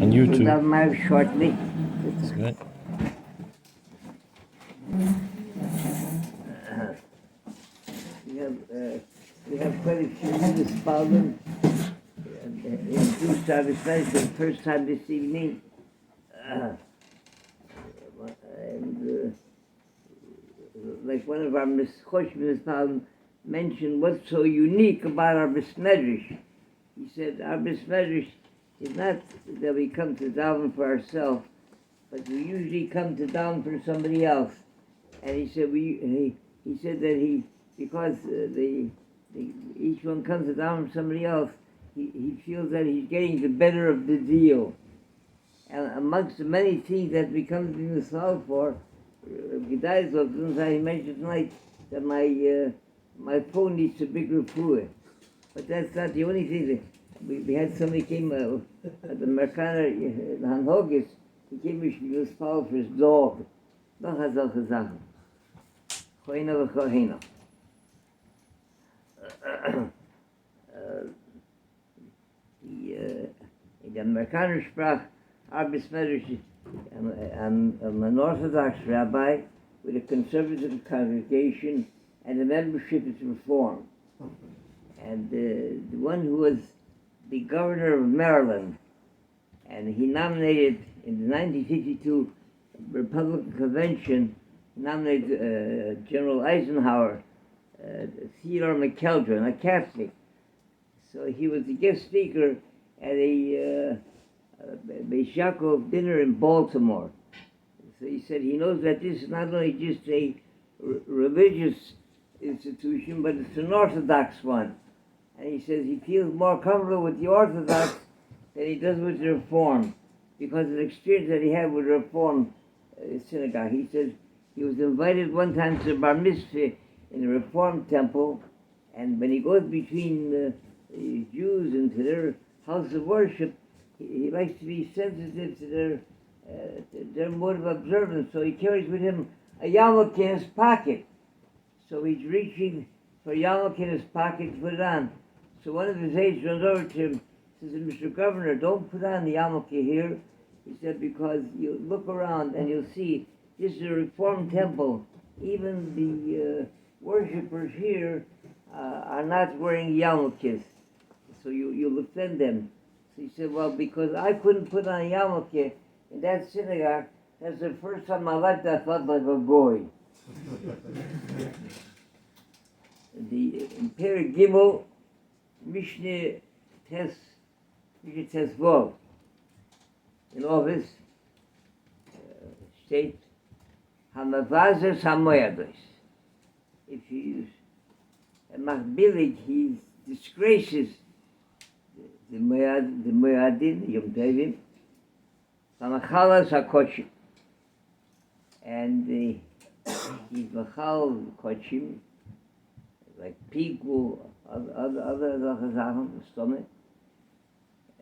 on YouTube. We'll have shortly. That's good. We have quite a few minutes following. In two Shabbos nights, the first time this evening. Like one of our Chosh mentioned what's so unique about our Besmedrish. He said our Besmedrish is not that we come to daven for ourselves, but we usually come to daven for somebody else. And he said he said that because each one comes to daven for somebody else, he feels that he's getting the better of the deal. And amongst the many things that we come to the solve for, he mentioned tonight that my phone needs a bigger refuah. But that's not the only thing. We had somebody came at the Merkaner Hanhogis. He came to was foul for his dog. Noch a solche Sachen. Choina v'chohina. In der Merkaner sprach, Rabbi Fishbain, I'm an Orthodox rabbi with a conservative congregation, and the membership is Reform. And the one who was the governor of Maryland, and he nominated in the 1952 Republican Convention, nominated General Eisenhower, Theodore McKeldron, a Catholic. So he was the guest speaker at a Beis Yaakov dinner in Baltimore. So he said he knows that this is not only just a religious institution, but it's an Orthodox one. And he says he feels more comfortable with the Orthodox than he does with the Reform, because of the experience that he had with the Reform synagogue. He says he was invited one time to the Bar Mitzvah in the Reform temple, and when he goes between the Jews into their house of worship, he likes to be sensitive to their mode of observance. So he carries with him a yarmulke in his pocket. So he's reaching for a yarmulke in his pocket to put it on. So one of his aides runs over to him, says, Mr. Governor, don't put on the yarmulke here. He said, because you look around and you'll see this is a Reformed temple. Even the worshippers here are not wearing yarmulkes. So you'll offend them. So he said, well, because I couldn't put on a yarmulke in that synagogue, that's the first time in my life that I felt like a goy. The Imperial Gimel, Mishneh Tes Vov, in office, state, Hamavazes Hamoyados. If he machbilig, he disgraces the Moyadin, Yom Tovim, Hamachalas HaKochim, and he's Machal Kochim, like Pigu, other Sachen, stomach,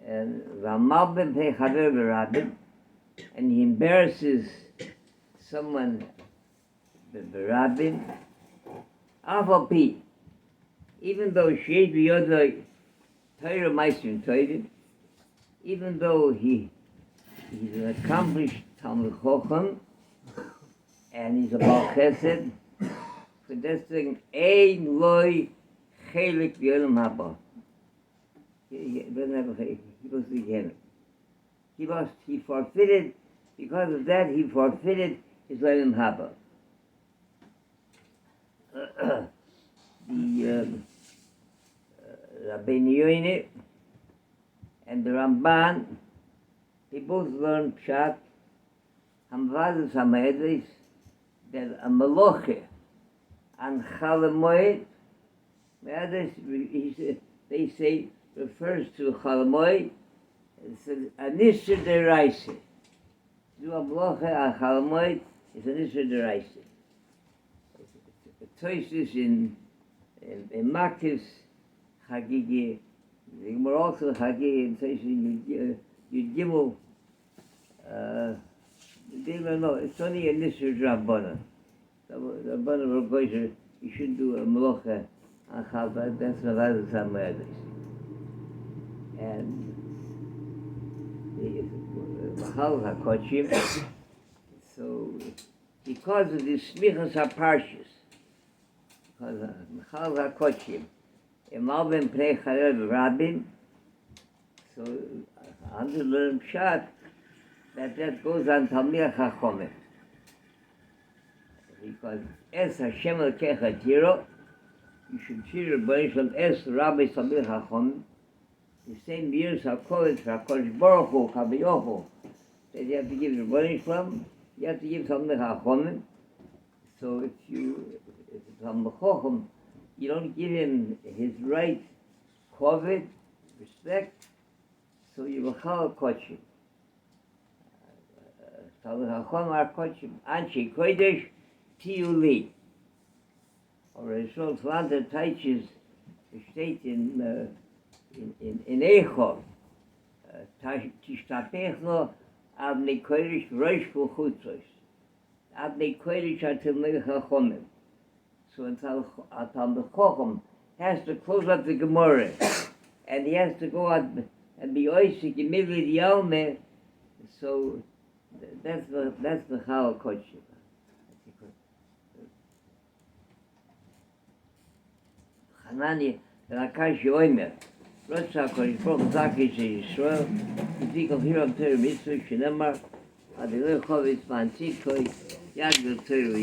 and Ramalbim Pechaver B'Rabbim, and he embarrasses someone, B'Rabbim, Avapi, even though Sheish B'Yoda Torah Meister Torah, even though he's an accomplished Talmud Chochem, and he's a Baal Chesed, so that's thing, Ein Loi Chelik V'Yolam Haba. He doesn't have he goes to Gehenna. He forfeited, because of that, he forfeited his Olam Haba. The Rabbi Yoine and the Ramban, they both learned Pshat, Hamvazes Hamayedis, that a Meloche and Chalamoid, they say, refers to Chalamoid, it says, Anisha Deraise. Do a Meloche and Chalamoid is Anisha Deraise. Toises in Makis Hagigi, the Gemara also Hagigi, and Toises Yud Gimel, they don't know, it's only a Nisr Rabbana. The Rabbana of Goyzer, you shouldn't do a Melocha and Chalba, that's Mavazes Hamayadis. And Mechal HaKodshim. So, because of the smichas HaParshas, because of Mechal HaKodshim, Emal Ben Pnei Charel Rabim, so under learn Pshat, that goes on Talmid HaChomim. Because Es Hashem Elokecha Tiro, you should treat Rebbeinu Shalom Es Rabbi Talmid HaChomim, the same years HaKodesh, HaKodesh Baruch Hu, Kaviyohu, that you have to give Rebbeinu Shalom, you have to give Talmid HaChomim. So if Talmid HaChomim, you don't give him his right koved, respect, so you will call kochim. Talmid HaChomim are kochim. Anshe kodesh tiyuli. Or as well, Flander teaches the state in Eichel, tishtapechlo ad ne kodesh rosh v'chutzos, ad ne kodesh until Talmid HaChomim. So Talmid Chacham has to close up the Gemara, and he has to go out and be oisik in middle of the Yalmeh. So that's the Chal Kodshim. Hanani Rakash Yoimer, Rotsa Kodesh Baruch Zakei Yisrael, Yitikol Hiram Torah Mitzvah Shenemar, Adilei Chovetz Man Tzidkoi, Yad Torah.